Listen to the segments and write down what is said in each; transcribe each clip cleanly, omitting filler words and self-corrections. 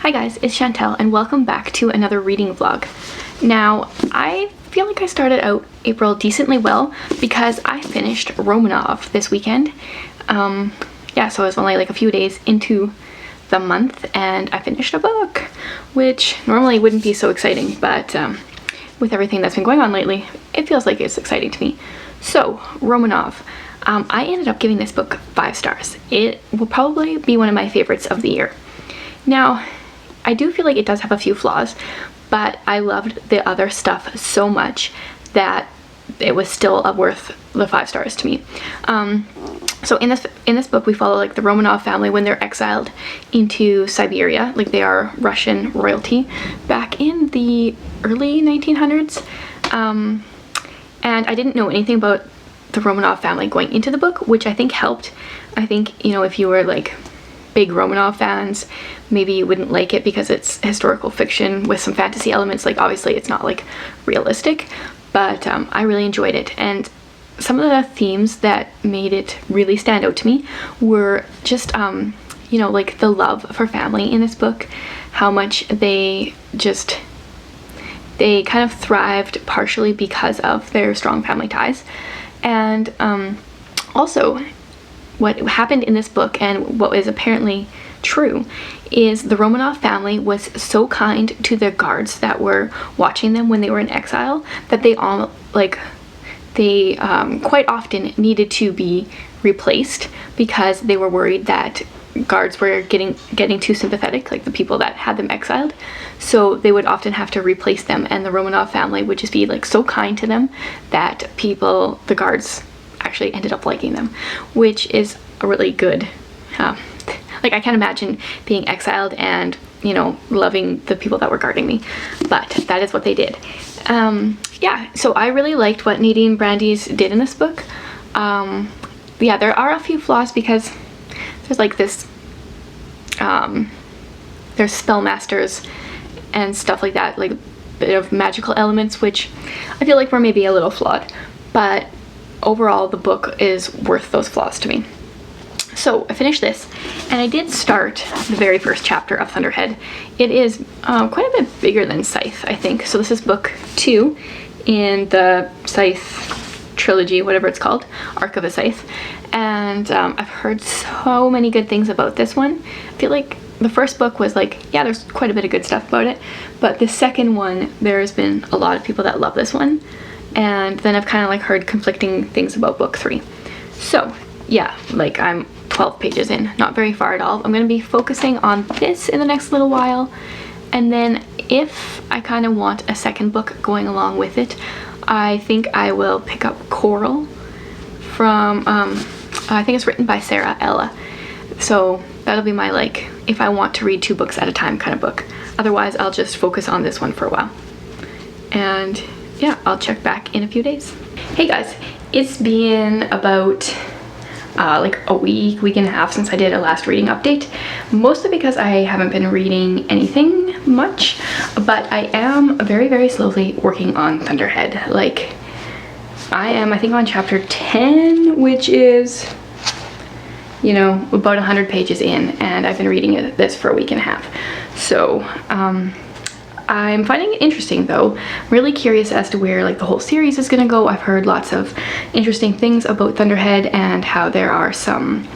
Hi guys, it's Chantel and welcome back to another reading vlog. Now, I feel like I started out April decently well because I finished Romanov this weekend. Yeah, so it was only like a few days into the month and I finished a book, which normally wouldn't be so exciting, but with everything that's been going on lately, it feels like it's exciting to me. So, Romanov. I ended up giving this book 5 stars. It will probably be one of my favorites of the year. Now, I do feel like it does have a few flaws, but I loved the other stuff so much that it was still worth the 5 stars to me. So in this book we follow like the Romanov family when they're exiled into Siberia, like they are Russian royalty back in the early 1900s. And I didn't know anything about the Romanov family going into the book, which I think helped. I think, you know, if you were like big Romanov fans, maybe you wouldn't like it because it's historical fiction with some fantasy elements. Like obviously it's not like realistic, but I really enjoyed it. And some of the themes that made it really stand out to me were just you know, like the love for family in this book, how much they kind of thrived partially because of their strong family ties. And also what happened in this book, and what is apparently true, is the Romanov family was so kind to the guards that were watching them when they were in exile that they all quite often needed to be replaced because they were worried that guards were getting too sympathetic, like the people that had them exiled. So they would often have to replace them, and the Romanov family would just be like so kind to them that the guards actually ended up liking them, which is a really good like I can't imagine being exiled and, you know, loving the people that were guarding me, but that is what they did. Yeah, so I really liked what Nadine Brandes did in this book. Yeah, there are a few flaws because there's like this there's spellmasters and stuff like that, like a bit of magical elements, which I feel like were maybe a little flawed, but overall the book is worth those flaws to me. So I finished this, and I did start the very first chapter of Thunderhead. It is quite a bit bigger than Scythe, I think. So this is book 2 in the Scythe trilogy, whatever it's called, Arc of a Scythe. And I've heard so many good things about this one. I feel like the first book was like, yeah, there's quite a bit of good stuff about it, but the second one, there's been a lot of people that love this one, and then I've kind of like heard conflicting things about book 3. So yeah, like I'm 12 pages in, not very far at all. I'm going to be focusing on this in the next little while, and then if I kind of want a second book going along with it, I think I will pick up Coral from I think it's written by Sarah Ella. So that'll be my, like, if I want to read 2 books at a time kind of book. Otherwise I'll just focus on this one for a while. And yeah, I'll check back in a few days. Hey guys, it's been about like a week and a half since I did a last reading update, mostly because I haven't been reading anything much, but I am very slowly working on Thunderhead. Like I am, I think, on chapter 10, which is, you know, about 100 pages in, and I've been reading this for a week and a half. So I'm finding it interesting though. Really curious as to where like the whole series is gonna go. I've heard lots of interesting things about Thunderhead and how there are some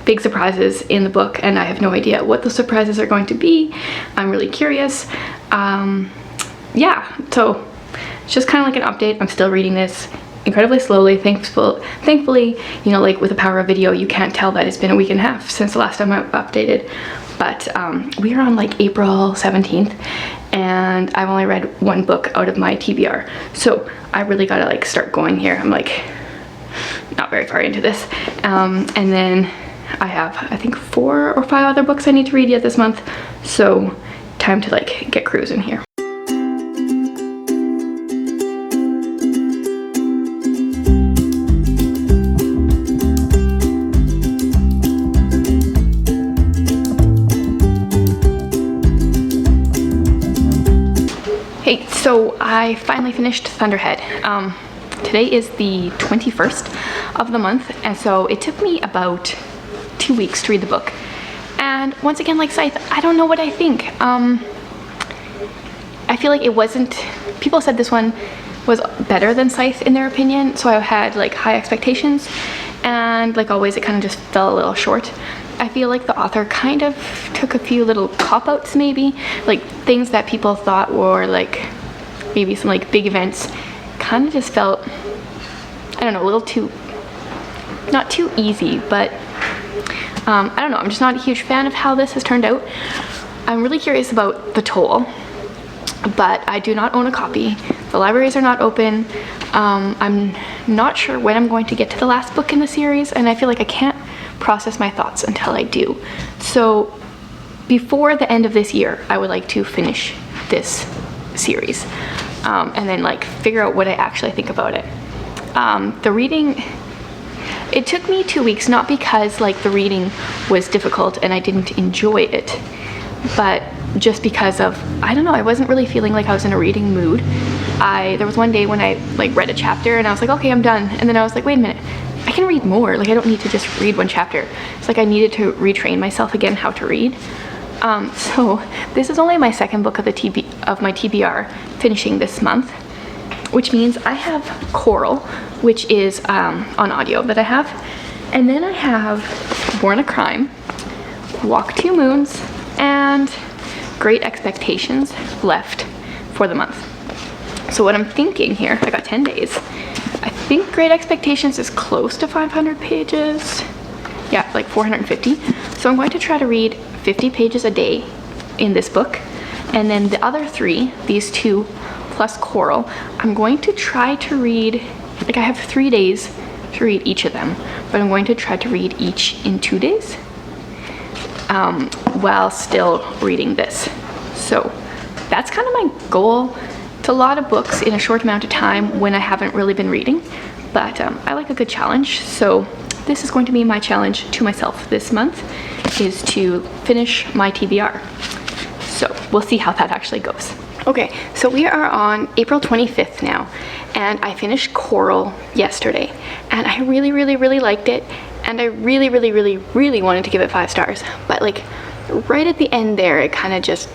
big surprises in the book, and I have no idea what those surprises are going to be. I'm really curious. Yeah, so it's just kind of like an update. I'm still reading this incredibly slowly. Thankfully, you know, like with the power of video, you can't tell that it's been a week and a half since the last time I updated. But we are on like April 17th, and I've only read 1 book out of my TBR. So I really gotta like start going here. I'm like not very far into this. And then I have, I think, 4 or 5 other books I need to read yet this month. So time to like get cruising here. Hey, so I finally finished Thunderhead. Today is the 21st of the month, and so it took me about 2 weeks to read the book. And And once again, like Scythe, I don't know what I think. I feel like it wasn't, people said this one was better than Scythe in their opinion, so I had like high expectations, and like always it kind of just fell a little short. I feel like the author kind of took a few little cop-outs maybe, like things that people thought were like maybe some like big events kind of just felt, I don't know, a little too, not too easy, but I don't know, I'm just not a huge fan of how this has turned out. I'm really curious about The Toll, but I do not own a copy. The libraries are not open. I'm not sure when I'm going to get to the last book in the series, and I feel like I can't process my thoughts until I do. So before the end of this year, I would like to finish this series and then like figure out what I actually think about it. The reading, it took me 2 weeks, not because like the reading was difficult and I didn't enjoy it, but just because of, I don't know, I wasn't really feeling like I was in a reading mood. There was one day when I like read a chapter and I was like, okay, I'm done. And then I was like, wait a minute, I can read more. Like I don't need to just read one chapter. It's like I needed to retrain myself again how to read. So this is only my second book of my TBR finishing this month, which means I have Coral, which is on audio that I have. And then I have Born a Crime, Walk Two Moons, and Great Expectations left for the month. So what I'm thinking here, I got 10 days. I think Great Expectations is close to 500 pages. Yeah, like 450. So I'm going to try to read 50 pages a day in this book. And then the other three, these two plus Coral, I'm going to try to read, like I have 3 days to read each of them, but I'm going to try to read each in 2 days while still reading this. So that's kind of my goal. It's a lot of books in a short amount of time when I haven't really been reading, but I like a good challenge. So this is going to be my challenge to myself this month, is to finish my TBR. So we'll see how that actually goes. Okay, so we are on April 25th now, and I finished Coral yesterday, and I really, really, really liked it, and I really, really, really, really wanted to give it 5 stars, but like right at the end there, it kind of just,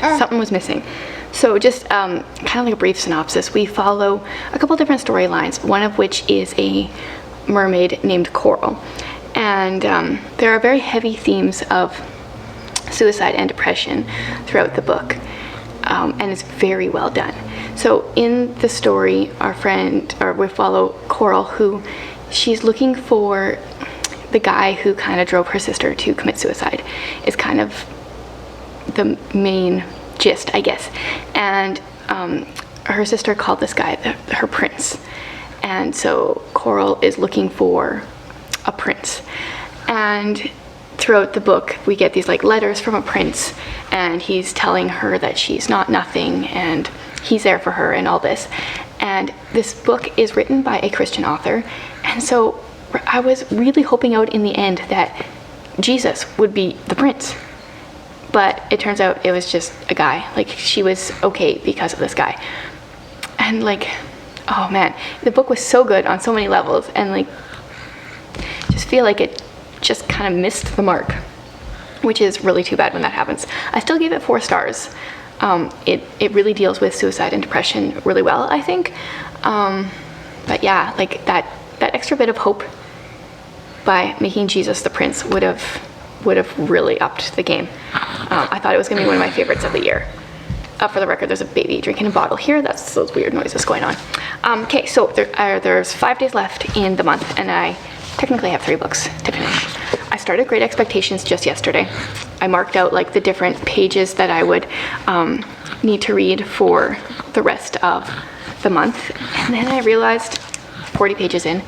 something was missing. So just kind of like a brief synopsis, we follow a couple different storylines, one of which is a mermaid named Coral, and there are very heavy themes of suicide and depression throughout the book, and it's very well done. So in the story, we follow Coral, who she's looking for the guy who kind of drove her sister to commit suicide, is kind of the main gist, I guess. And her sister called this guy her prince, and so Coral is looking for a prince. And throughout the book we get these like letters from a prince, and he's telling her that she's not nothing and he's there for her and all this. And this book is written by a Christian author, and so I was really hoping out in the end that Jesus would be the prince, but it turns out it was just a guy. Like she was okay because of this guy. And like, oh man, the book was so good on so many levels, and like just feel like it just kind of missed the mark, which is really too bad when that happens. I still gave it 4 stars. It really deals with suicide and depression really well, I think. But yeah, like that extra bit of hope by making Jesus the prince would have really upped the game. I thought it was gonna be one of my favorites of the year. For the record, there's a baby drinking a bottle here. That's those weird noises going on. Okay, so there's 5 days left in the month, and I technically have 3 books to finish. I started Great Expectations just yesterday. I marked out like the different pages that I would need to read for the rest of the month, and then I realized 40 pages in,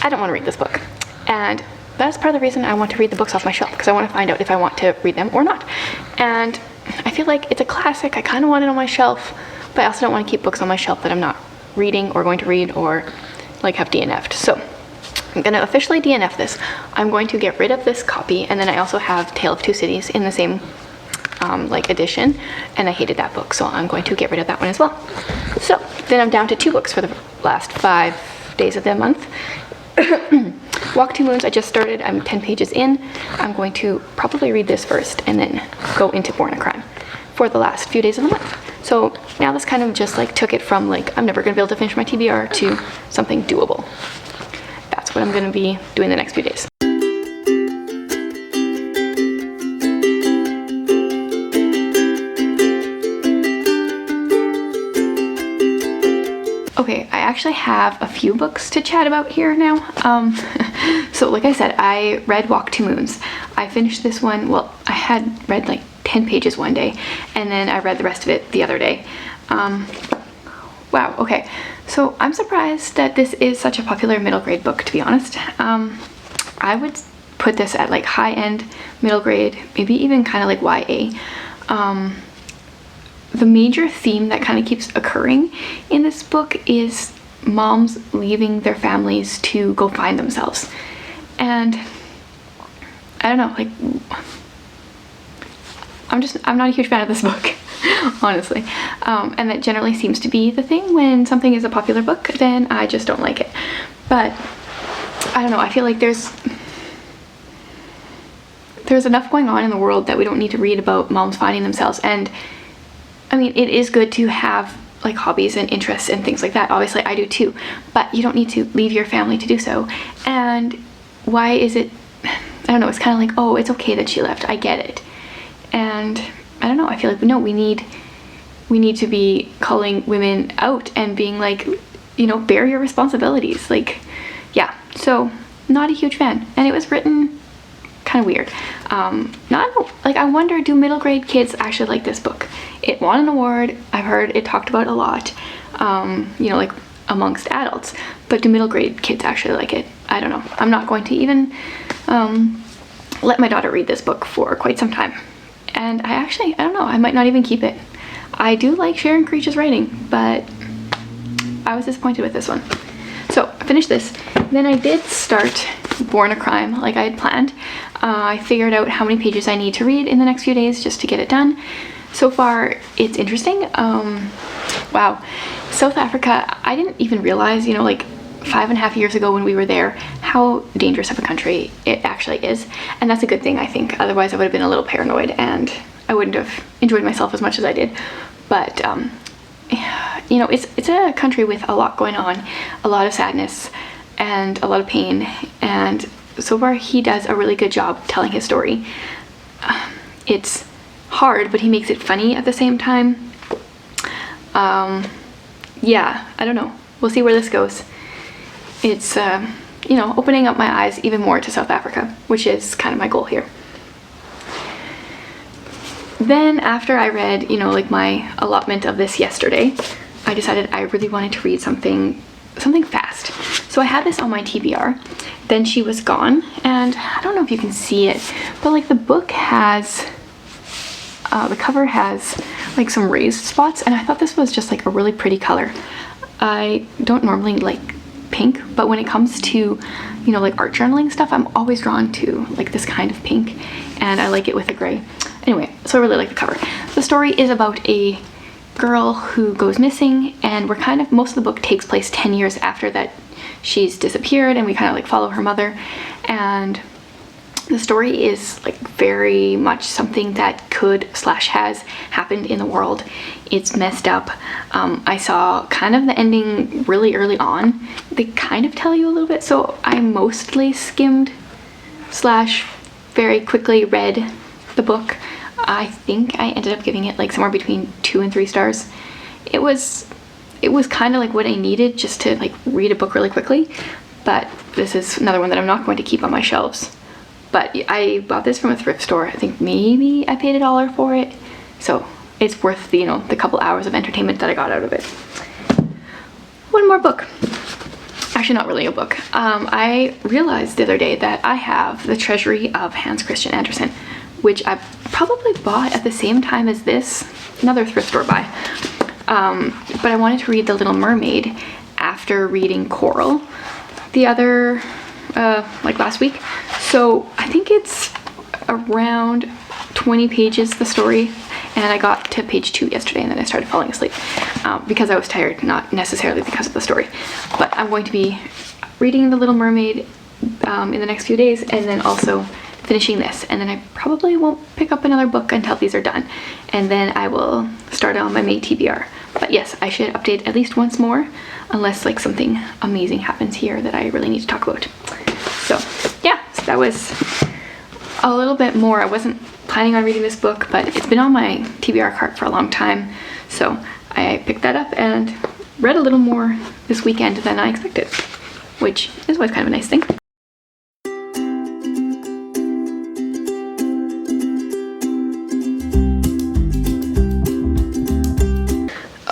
I don't want to read this book. And that's part of the reason I want to read the books off my shelf, because I want to find out if I want to read them or not. And I feel like it's a classic. I kind of want it on my shelf, but I also don't want to keep books on my shelf that I'm not reading or going to read or like have DNF'd. So I'm going to officially DNF this. I'm going to get rid of this copy, and then I also have Tale of Two Cities in the same like edition, and I hated that book, so I'm going to get rid of that one as well. So then I'm down to 2 books for the last 5 days of the month. Walk Two Moons, I just started. I'm 10 pages in. I'm going to probably read this first and then go into Born a Crime for the last few days of the month. So now this kind of just like took it from like I'm never gonna be able to finish my TBR to something doable. That's what I'm gonna be doing the next few days. Okay, I actually have a few books to chat about here now. So like I said, I read Walk Two Moons. I finished this one, well, I had read like 10 pages one day, and then I read the rest of it the other day. Wow, okay. So I'm surprised that this is such a popular middle grade book, to be honest. I would put this at like high-end middle grade, maybe even kind of like YA. The major theme that kind of keeps occurring in this book is moms leaving their families to go find themselves. And I don't know, like, I'm not a huge fan of this book, honestly. And that generally seems to be the thing when something is a popular book, then I just don't like it. But I don't know, I feel like there's enough going on in the world that we don't need to read about moms finding themselves. And I mean, it is good to have like hobbies and interests and things like that. Obviously I do too, but you don't need to leave your family to do so. And why is it, I don't know, it's kind of like, oh, it's okay that she left, I get it. And I don't know, I feel like, no, we need to be calling women out and being like, you know, bear your responsibilities. Like, yeah, so not a huge fan. And it was written kind of weird. I wonder, do middle grade kids actually like this book? It won an award. I've heard it talked about a lot, you know, like amongst adults, but do middle grade kids actually like it? I don't know. I'm not going to even let my daughter read this book for quite some time. And I don't know, I might not even keep it. I do like Sharon Creech's writing, but I was disappointed with this one. So I finished this. Then I did start Born a Crime like I had planned. I figured out how many pages I need to read in the next few days just to get it done. So far, it's interesting. Wow. South Africa, I didn't even realize, you know, like 5.5 years ago when we were there, how dangerous of a country it actually is. And that's a good thing, I think. Otherwise, I would have been a little paranoid and I wouldn't have enjoyed myself as much as I did. But, you know, it's a country with a lot going on, a lot of sadness and a lot of pain. And so far, he does a really good job telling his story. It's hard, but he makes it funny at the same time. Yeah, I don't know. We'll see where this goes. It's, you know, opening up my eyes even more to South Africa, which is kind of my goal here. Then after I read, you know, like my allotment of this yesterday, I decided I really wanted to read something fast. So I had this on my TBR. Then she was gone, and I don't know if you can see it, but like the book has, the cover has like some raised spots, and I thought this was just like a really pretty color. I don't normally like pink, but when it comes to, you know, like art journaling stuff, I'm always drawn to like this kind of pink, and I like it with a gray. Anyway, so I really like the cover. The story is about a girl who goes missing, and most of the book takes place 10 years after that she's disappeared, and we kind of like follow her mother. And the story is like very much something that could/has happened in the world. It's messed up. I saw kind of the ending really early on. They kind of tell you a little bit, so I mostly skimmed / very quickly read the book. I think I ended up giving it like somewhere between 2 and 3 stars. It was kind of like what I needed just to like read a book really quickly, but this is another one that I'm not going to keep on my shelves. But I bought this from a thrift store. I think maybe I paid $1 for it, so it's worth the, you know, the couple hours of entertainment that I got out of it. One more book. Actually, not really a book. I realized the other day that I have The Treasury of Hans Christian Andersen, which I probably bought at the same time as this, another thrift store buy. But I wanted to read The Little Mermaid after reading Coral the other, like last week. So I think it's around 20 pages, the story, and I got to page 2 yesterday and then I started falling asleep because I was tired, not necessarily because of the story. But I'm going to be reading The Little Mermaid in the next few days, and then also finishing this, and then I probably won't pick up another book until these are done, and then I will start on my May TBR. But yes, I should update at least once more, unless like something amazing happens here that I really need to talk about. So yeah, so that was a little bit more. I wasn't planning on reading this book, but it's been on my TBR cart for a long time, so I picked that up and read a little more this weekend than I expected, which is always kind of a nice thing.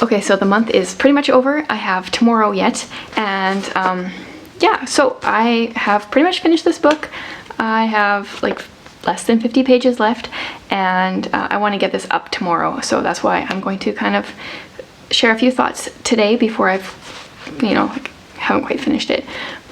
Okay, so the month is pretty much over. I have tomorrow yet, and yeah, so I have pretty much finished this book. I have like less than 50 pages left, and I want to get this up tomorrow, so that's why I'm going to kind of share a few thoughts today before I've, you know, haven't quite finished it.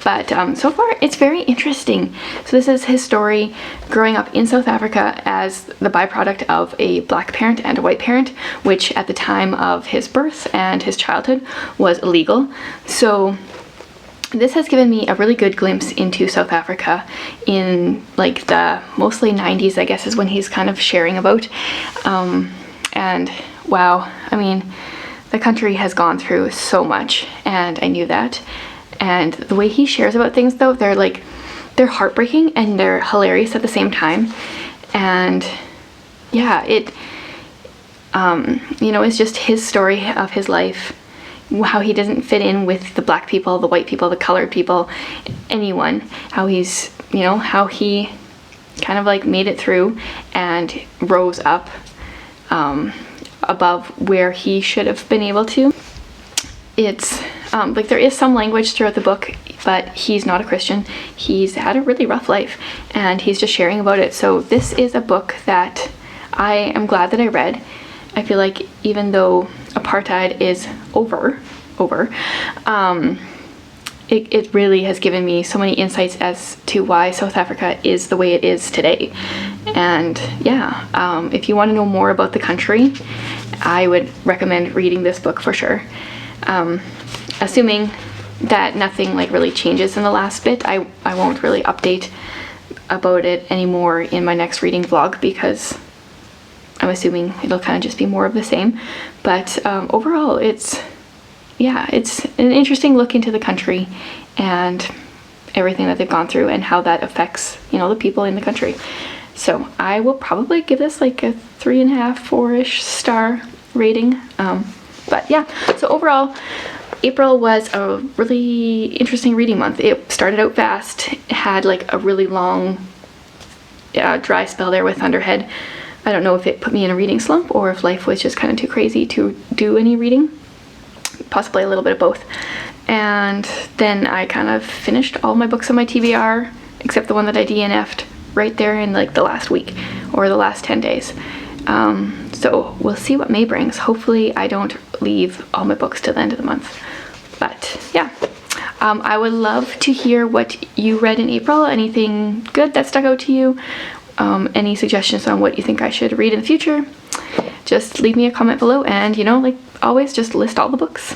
But so far it's very interesting. So this is his story growing up in South Africa as the byproduct of a black parent and a white parent, which at the time of his birth and his childhood was illegal. So this has given me a really good glimpse into South Africa in like the mostly 90s, I guess, is when he's kind of sharing about. And wow, I mean, the country has gone through so much, and I knew that. And the way he shares about things, though, they're heartbreaking and they're hilarious at the same time. And yeah, it you know, it's just his story of his life, how he doesn't fit in with the black people, the white people, the colored people, anyone, how he's, you know, how he kind of like made it through and rose up above where he should have been able to. It's like there is some language throughout the book, but he's not a Christian. He's had a really rough life, and he's just sharing about it. So this is a book that I am glad that I read. I feel like even though apartheid is over, it really has given me so many insights as to why South Africa is the way it is today. And yeah, if you want to know more about the country, I would recommend reading this book for sure. Assuming that nothing like really changes in the last bit, I won't really update about it anymore in my next reading vlog, because I'm assuming it'll kind of just be more of the same. But overall, it's an interesting look into the country and everything that they've gone through and how that affects, you know, the people in the country. So I will probably give this like a 3.5, 4-ish star rating. But yeah, so overall, April was a really interesting reading month. It started out fast, had like a really long dry spell there with Thunderhead. I don't know if it put me in a reading slump or if life was just kind of too crazy to do any reading. Possibly a little bit of both. And then I kind of finished all my books on my TBR, except the one that I DNF'd right there in like the last week or the last 10 days. So we'll see what May brings. Hopefully I don't leave all my books to the end of the month. But yeah, I would love to hear what you read in April. Anything good that stuck out to you? Any suggestions on what you think I should read in the future? Just leave me a comment below, and you know, like always, just list all the books.